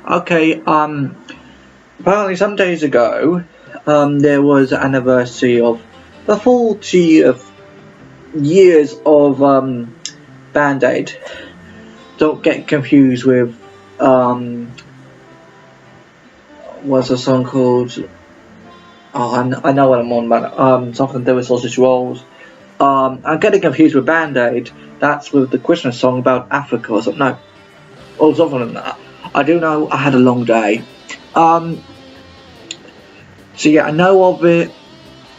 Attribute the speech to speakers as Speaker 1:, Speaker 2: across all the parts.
Speaker 1: Okay, apparently some days ago, there was an anniversary of the 40 of years of, Band-Aid. Don't get confused with, what's the song called? Oh, I know what I'm on about, something to do with sausage rolls. I'm getting confused with Band-Aid. That's with the Christmas song about Africa or something. No, or something like that. I do know I had a long day. So yeah, I know of it.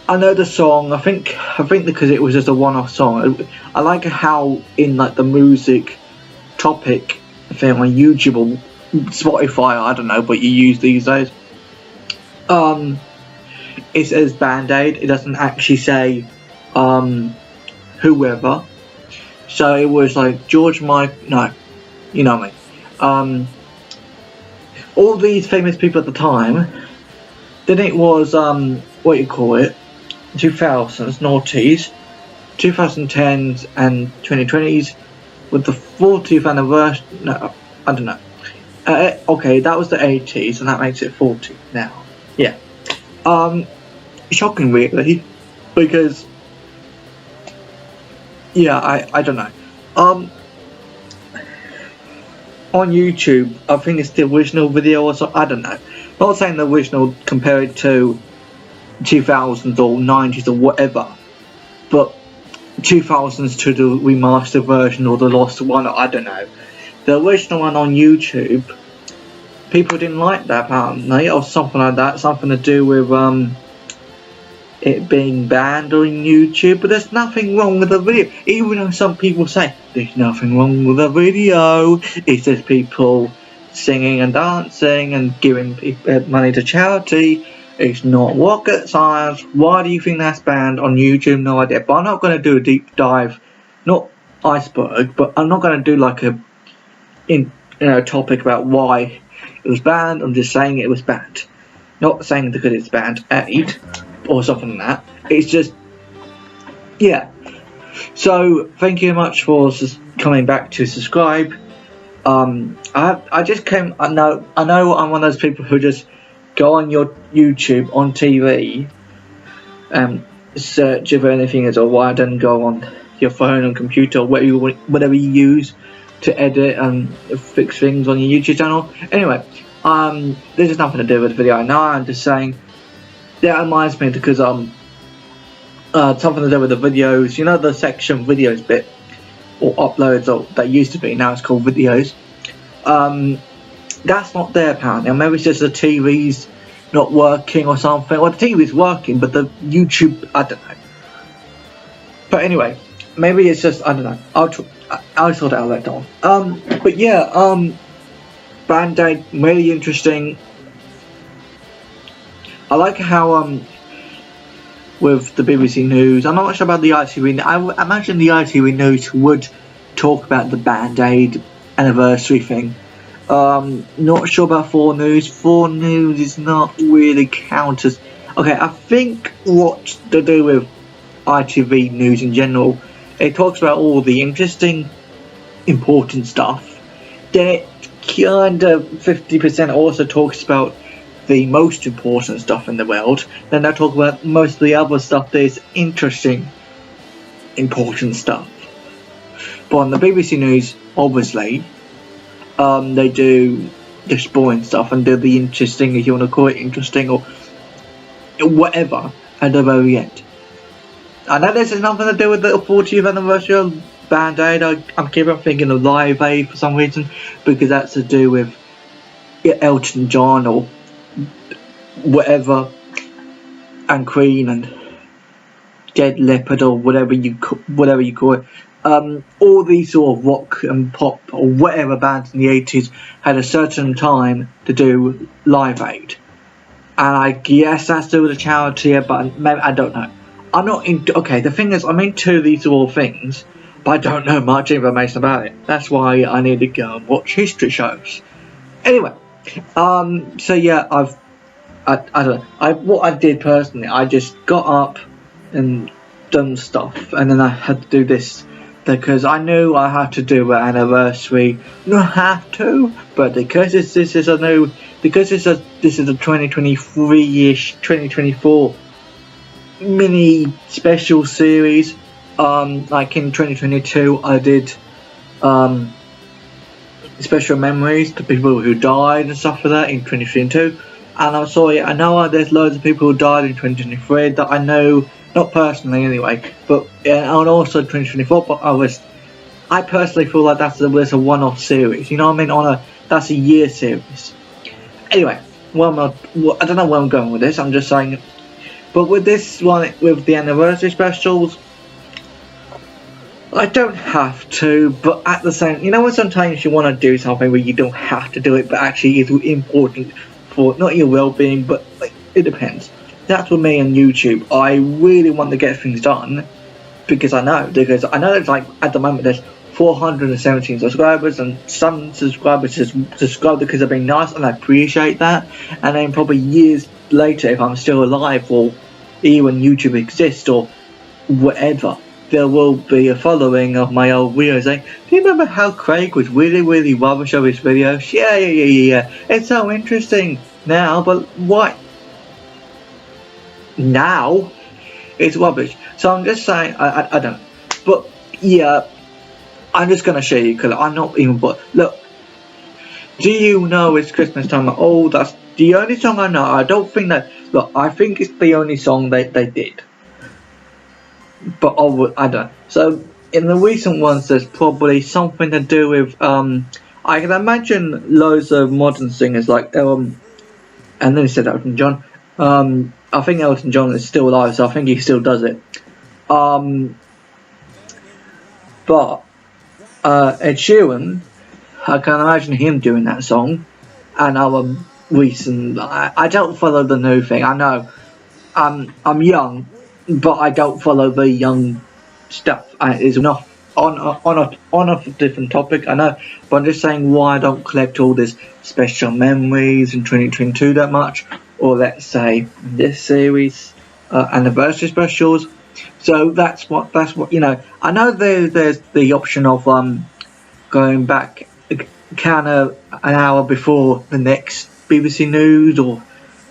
Speaker 1: I know the song. I think because it was just a one-off song. I like how in like the music topic thing on YouTube or Spotify, I don't know, but you use these days. It says Band-Aid. It doesn't actually say whoever. So it was like George Mike. No, you know me. All these famous people at the time. Then it was what you call it, 2000s noughties, 2010s and 2020s with the 40th anniversary. No, I don't know. Okay, that was the 80s, and that makes it 40 now. Yeah. Shocking, really, because yeah, I don't know. On YouTube, I think it's the original video or so. I don't know. Not saying the original compared to 2000s or 90s or whatever, but 2000s to the remastered version or the lost one. I don't know. The original one on YouTube, people didn't like that apparently, or something like that. Something to do with it being banned on YouTube. But there's nothing wrong with the video, even though some people say there's nothing wrong with the video. It's just people singing and dancing and giving people money to charity. It's not rocket science. Why do you think that's banned on YouTube? No idea. But I'm not going to do a deep dive, not iceberg, but I'm not going to do like a topic about why it was banned. I'm just saying it was banned. Not saying because it's banned aid or something like that. It's just, yeah. So thank you very much for coming back to subscribe. I just came. I know I'm one of those people who just go on your YouTube on TV and search if anything is, or why don't go on your phone and computer or whatever you use to edit and fix things on your YouTube channel. Anyway, this has nothing to do with the video. I know. I'm just saying that reminds me because something to do with the videos. You know the section videos bit or uploads, or that used to be. Now it's called videos. That's not there apparently. Or maybe it's just the TV's not working or something. Well, the TV's working, but the YouTube, I don't know. But anyway, maybe it's just, I don't know. I'll sort it out later on. But yeah, Band-Aid, really interesting. I like how with the BBC News, I'm not sure about the ITV. I imagine the ITV News would talk about the Band-Aid anniversary thing. Not sure about 4 News. 4 News is not really count as. Okay, I think what to do with ITV News in general, it talks about all the interesting, important stuff. Then it kind of 50% also talks about the most important stuff in the world. Then they talk about most of the other stuff that is interesting, important stuff. But on the BBC News, obviously, they do the boring stuff and do the interesting, if you want to call it interesting, or whatever, at the very end. I know this has nothing to do with the 40th anniversary of Band-Aid. I'm keep on thinking of Live Aid for some reason, because that's to do with Elton John or whatever, and Queen and Dead Leopard or whatever you call it. All these sort of rock and pop or whatever bands in the 80s had a certain time to do Live Aid, and I guess that's to do with a charity, but maybe, I don't know. I'm not into. Okay, the thing is, I'm into these sort of things, but I don't know much information about it. That's why I need to go and watch history shows. Anyway, so yeah, I don't know. What I did personally, I just got up and done stuff, and then I had to do this because I knew I had to do an anniversary. Not have to, but because this is a 2023-ish, 2024 mini special series. Like in 2022, I did special memories to people who died and stuff like that in 2022. And I'm sorry, I know there's loads of people who died in 2023 that I know, not personally anyway, but and also 2024. But I personally feel like that's a one-off series. You know what I mean? That's a year series. Anyway, I don't know where I'm going with this. I'm just saying. But with this one, with the anniversary specials, I don't have to, but at the same, you know when sometimes you want to do something where you don't have to do it, but actually it's important for not your well-being, but like, it depends. That's with me on YouTube. I really want to get things done because I know it's like at the moment there's 417 subscribers, and some subscribers just subscribe because they're being nice, and I appreciate that. And then probably years later, if I'm still alive, or even YouTube exists or whatever, there will be a following of my old videos saying, do you remember how Craig was really rubbish of his videos? Yeah. It's so interesting now, but what? Now? It's rubbish. So I'm just saying, I don't know. But yeah, I'm just going to show you because I'm not even, but look, do you know it's Christmas time? Oh, that's the only song I know. I don't think that, look, I think it's the only song they did. But I don't. So in the recent ones, there's probably something to do with I can imagine loads of modern singers like and then he said Elton John. I think Elton John is still alive, so I think he still does it. But Ed Sheeran, I can imagine him doing that song. And our recent, I don't follow the new thing. I know I'm young, but I don't follow the young stuff. It's enough on a different topic, I know, but I'm just saying why I don't collect all this special memories in 2022 that much, or let's say this series anniversary specials. So that's what you know. I know there's the option of going back kind of an hour before the next BBC News or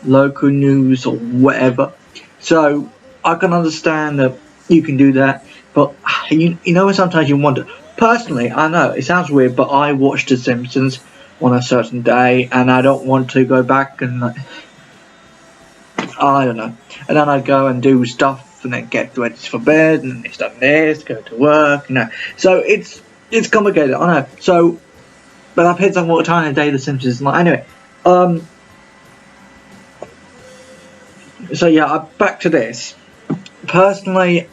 Speaker 1: local news or whatever. So I can understand that you can do that, but you know sometimes you wonder. Personally, I know it sounds weird, but I watched The Simpsons on a certain day, and I don't want to go back and I don't know. And then I go and do stuff, and then get ready for bed, and it's done this, go to work, you know. So it's complicated, I know. So, but that depends on what time of day The Simpsons is like. Anyway, so yeah, back to this. Personally,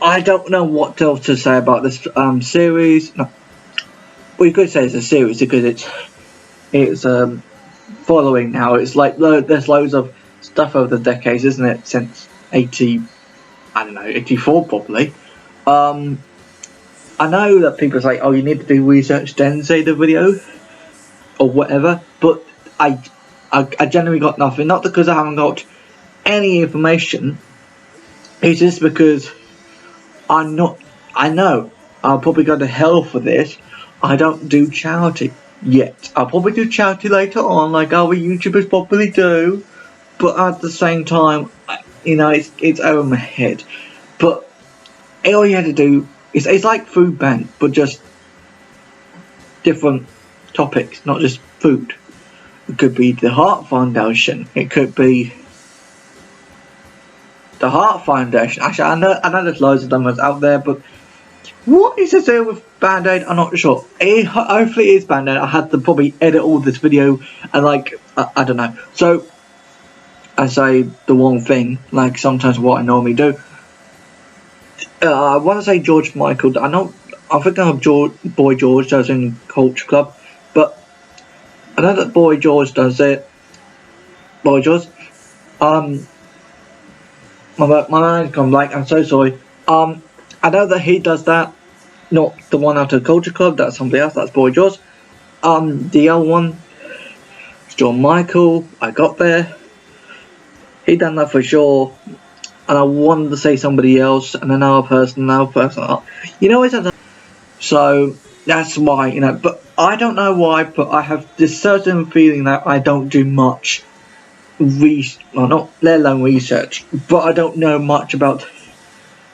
Speaker 1: I don't know what else to say about this series. No, well, you could say it's a series because it's following now. It's like there's loads of stuff over the decades, isn't it? Since 84 probably. I know that people say, oh, you need to do research then say the video or whatever, but I generally got nothing. Not because I haven't got any information. It's just because I know I'll probably go to hell for this. I don't do charity yet. I'll probably do charity later on, like other YouTubers probably do. But at the same time, you know, it's over my head. But all you have to do is it's like food bank, but just different topics, not just food. It could be the Heart Foundation. It could be the Heart Foundation. Actually, I know there's loads of them out there, but what is to do with Band-Aid? I'm not sure. Hopefully it is Band-Aid. I had to probably edit all this video and I don't know. So I say the wrong thing, like sometimes what I normally do. I want to say George Michael. I think I have Boy George does in Culture Club, but I know that Boy George does it. Boy George. My mind's gone blank. I'm so sorry. I know that he does that. Not the one out of Culture Club. That's somebody else. That's Boy George. The other one, John Michael. I got there. He done that for sure. And I wanted to say somebody else, and another person. You know, it's So that's why, but I don't know why, but I have this certain feeling that I don't do much not let alone research, but I don't know much about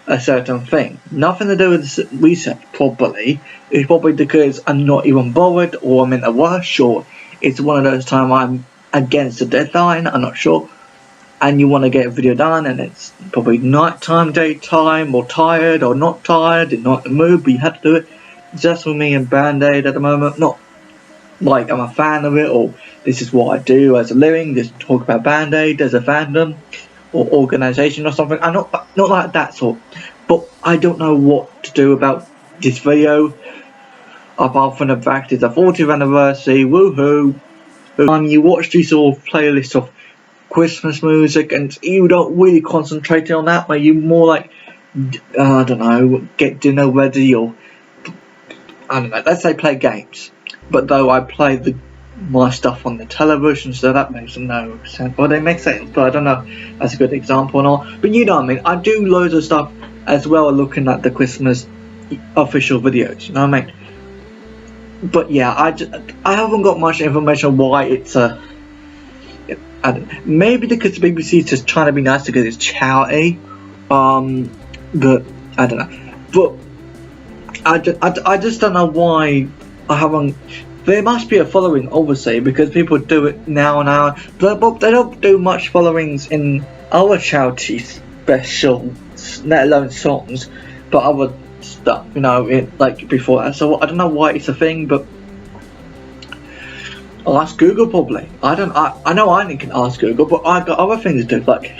Speaker 1: a certain thing. Nothing to do with research, probably. It's probably because I'm not even bothered, or I'm in a rush, or it's one of those times I'm against the deadline, I'm not sure, and you want to get a video done, and it's probably nighttime, daytime, or tired, or not tired, and not in the mood, but you have to do it. It's just with me and Band-Aid at the moment, not like I'm a fan of it, or this is what I do as a living, just talk about Band-Aid as a fandom, or organisation or something. I'm not like that sort, but I don't know what to do about this video, apart from the fact it's a 40th anniversary, woohoo! You watch these sort of playlists of Christmas music and you don't really concentrate on that, but you more like, I don't know, get dinner ready, or I don't know, let's say play games. But though I play my stuff on the television, so that makes no sense. Well, they make sense, but I don't know if that's a good example or not. But you know what I mean, I do loads of stuff as well looking at the Christmas official videos, you know what I mean? But yeah, I haven't got much information on why it's maybe because the BBC is just trying to be nice because it's charity, but I don't know. But I just don't know why I haven't. There must be a following, obviously, because people do it now and now. But they don't do much followings in other charity specials, let alone songs, but other stuff, like before that. So I don't know why it's a thing, but I'll ask Google probably. I know I can ask Google, but I got other things to do, like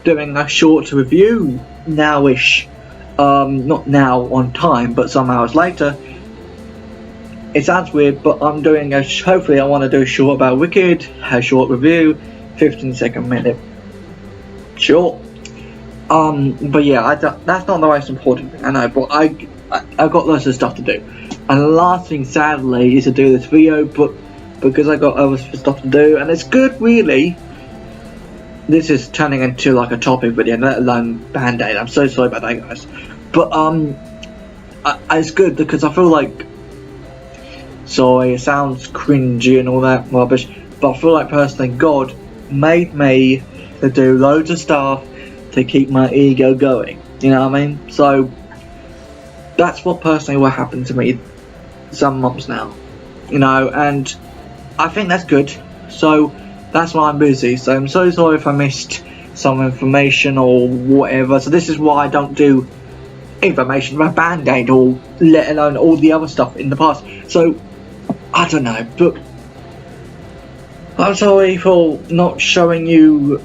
Speaker 1: doing a short review now-ish. Not now on time, but some hours later. It sounds weird, but I'm doing hopefully I want to do a short about Wicked, a short review, 15-second minute short. But yeah, that's not the most important thing, I know, but I've got lots of stuff to do. And the last thing, sadly, is to do this video, but because I got other stuff to do, and it's good, really. This is turning into like a topic video, let alone Band-Aid. I'm so sorry about that, guys. But it's good because I feel like, sorry, it sounds cringy and all that rubbish, but I feel like personally God made me to do loads of stuff to keep my ego going. You know what I mean? So that's what happened to me some months now. And I think that's good. So that's why I'm busy. So I'm so sorry if I missed some information or whatever. So this is why I don't do information about Band-Aid, or let alone all the other stuff in the past. So I don't know, but I'm sorry for not telling you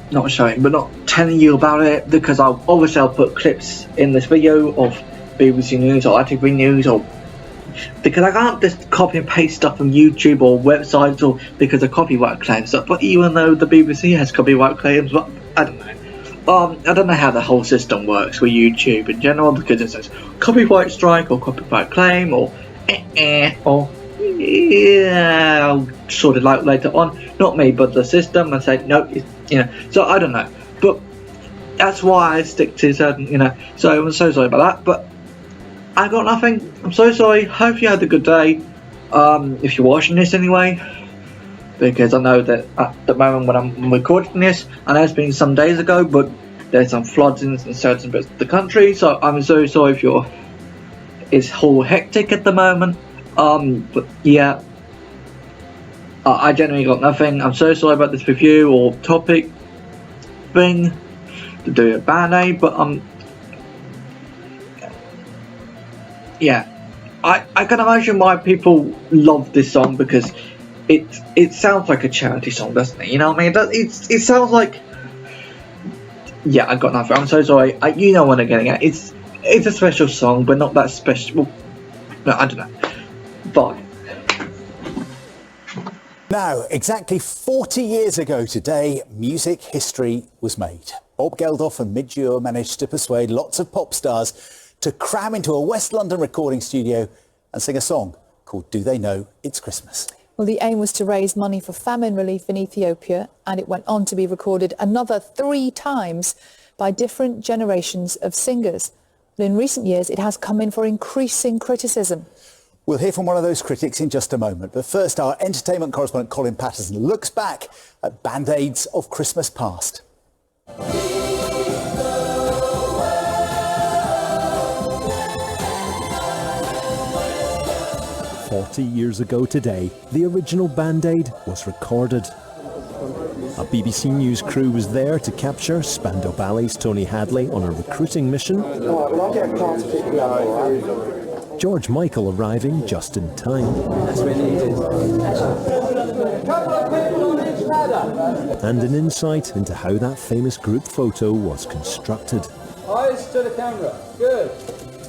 Speaker 1: about it, because I'll put clips in this video of BBC News or ITV News, or because I can't just copy and paste stuff from YouTube or websites, or because of copyright claims. But even though the BBC has copyright claims, but I don't know. I don't know how the whole system works with YouTube in general, because it says copyright strike or copyright claim or or yeah, I'll sort it out later on. Not me, but the system, and say no, So I don't know, but that's why I stick to certain, So I'm so sorry about that, but I got nothing. I'm so sorry. Hope you had a good day. If you're watching this anyway, because I know that at the moment when I'm recording this, I know it's been some days ago, but there's some floods in certain bits of the country, so I'm so sorry if it's whole hectic at the moment. But yeah, I genuinely got nothing. I'm so sorry about this review or topic thing to do a Band-Aid, but yeah, I can imagine why people love this song, because it sounds like a charity song, doesn't it? You know what I mean? It sounds like, yeah, I got nothing. I'm so sorry. You know what I'm getting at. It's a special song, but not that special. No, I don't know. Bye.
Speaker 2: Now, exactly 40 years ago today, music history was made. Bob Geldof and Midge managed to persuade lots of pop stars to cram into a West London recording studio and sing a song called Do They Know It's Christmas?
Speaker 3: Well, the aim was to raise money for famine relief in Ethiopia, and it went on to be recorded another 3 times by different generations of singers. But in recent years, it has come in for increasing criticism.
Speaker 2: We'll hear from one of those critics in just a moment. But first, our entertainment correspondent Colin Patterson looks back at Band-Aids of Christmas past.
Speaker 4: 40 years ago today, the original Band-Aid was recorded. A BBC News crew was there to capture Spandau Ballet's Tony Hadley on a recruiting mission. George Michael arriving just in time. And an insight into how that famous group photo was constructed.
Speaker 5: Eyes to the camera. Good.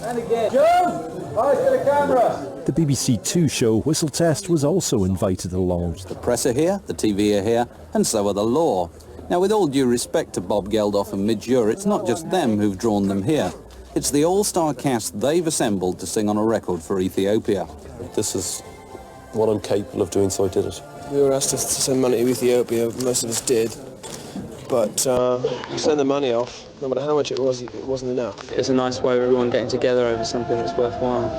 Speaker 5: And again. Jump! Eyes to the camera.
Speaker 4: The BBC Two show Whistle Test was also invited along.
Speaker 6: The press are here, the TV are here, and so are the law. Now, with all due respect to Bob Geldof and Midge, it's not just them who've drawn them here. It's the all-star cast they've assembled to sing on a record for Ethiopia.
Speaker 7: This is what I'm capable of doing, so I did it.
Speaker 8: We were asked to send money to Ethiopia. Most of us did. But we sent the money off. No matter how much it was, it wasn't enough.
Speaker 9: It's a nice way of everyone getting together over something that's worthwhile.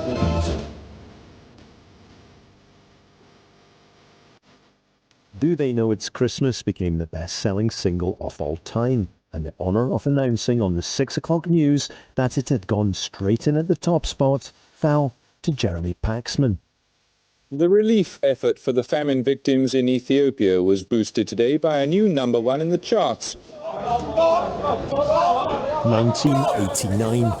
Speaker 4: Do They Know It's Christmas became the best-selling single of all time, and the honour of announcing on the 6 o'clock news that it had gone straight in at the top spot fell to Jeremy Paxman.
Speaker 10: The relief effort for the famine victims in Ethiopia was boosted today by a new #1 in the charts.
Speaker 4: 1989.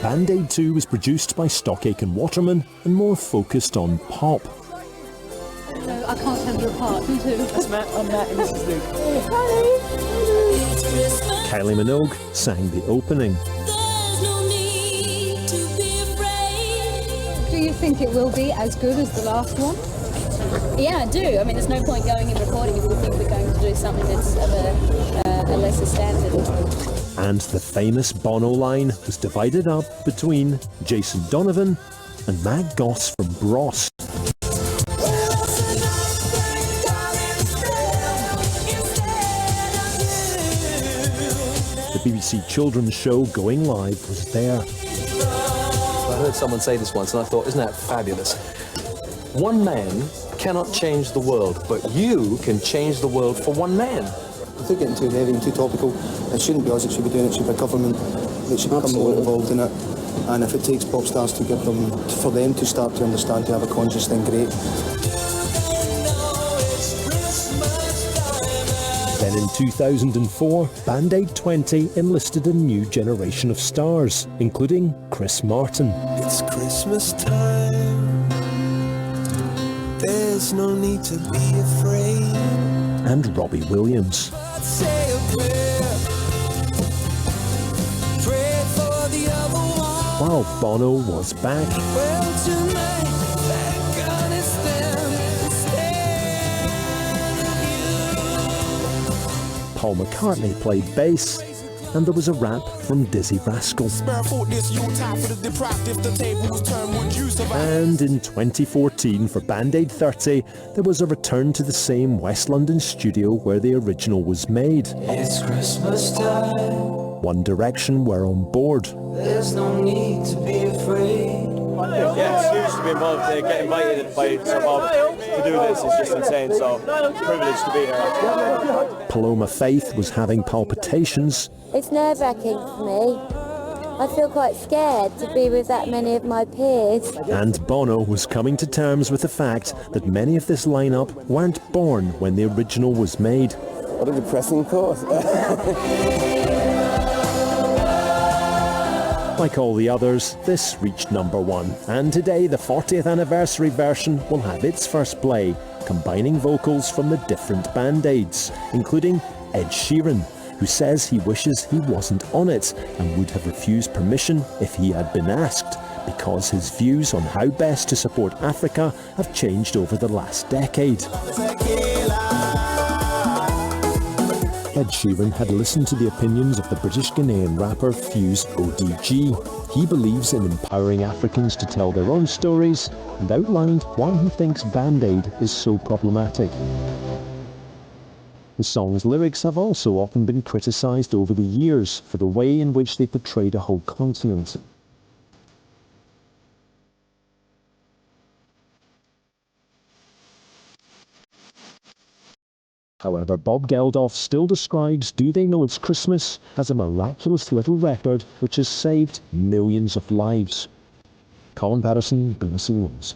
Speaker 4: Band-Aid 2 was produced by Stockache and Waterman and more focused on pop.
Speaker 11: No, I can't tell you apart. Who's who? That's Matt. I'm Matt and this is Luke.
Speaker 4: Kylie Minogue sang the opening.
Speaker 11: Do you think it will be as good as the last one?
Speaker 12: Yeah, I do. I mean, there's no point going and recording if we think we're going to do something that's of a lesser standard.
Speaker 4: And the famous Bono line was divided up between Jason Donovan and Matt Goss from Bros. The BBC children's show Going Live was there.
Speaker 7: I heard someone say this once and I thought, isn't that fabulous? One man cannot change the world, but you can change the world for one man.
Speaker 13: If they're getting too heavy and too topical, it shouldn't be us that should be doing it, it should be government that should become more involved in it. And if it takes pop stars to give them, for them to start to understand, to have a conscious thing, great.
Speaker 4: Then in 2004, Band-Aid 20 enlisted a new generation of stars, including Chris Martin.
Speaker 14: It's Christmas time. There's no need to be afraid.
Speaker 4: And Robbie Williams.
Speaker 14: Say a prayer. Pray for the other one.
Speaker 4: While Bono was back.
Speaker 14: Well, tonight, thank God it's them instead of
Speaker 4: Paul McCartney played bass, and there was a rap from Dizzy Rascal. And in 2014, for Band-Aid 30, there was a return to the same West London studio where the original was made.
Speaker 14: It's Christmas time.
Speaker 4: One Direction were on board.
Speaker 14: There's no need to be afraid.
Speaker 15: Yeah, it's huge to be involved. To get invited by Sir Bob to do this is just insane, so privileged to be here.
Speaker 4: Paloma Faith was having palpitations.
Speaker 16: It's nerve-wracking for me. I feel quite scared to be with that many of my peers.
Speaker 4: And Bono was coming to terms with the fact that many of this lineup weren't born when the original was made.
Speaker 13: What a depressing thought.
Speaker 4: Like all the others, this reached #1, and today the 40th anniversary version will have its first play, combining vocals from the different Band-Aids, including Ed Sheeran, who says he wishes he wasn't on it and would have refused permission if he had been asked, because his views on how best to support Africa have changed over the last decade. Ed Sheeran had listened to the opinions of the British Ghanaian rapper Fuse ODG. He believes in empowering Africans to tell their own stories and outlined why he thinks Band-Aid is so problematic. The song's lyrics have also often been criticised over the years for the way in which they portrayed a whole continent. However, Bob Geldof still describes Do They Know It's Christmas as a miraculous little record which has saved millions of lives. Colin Patterson, BBC News.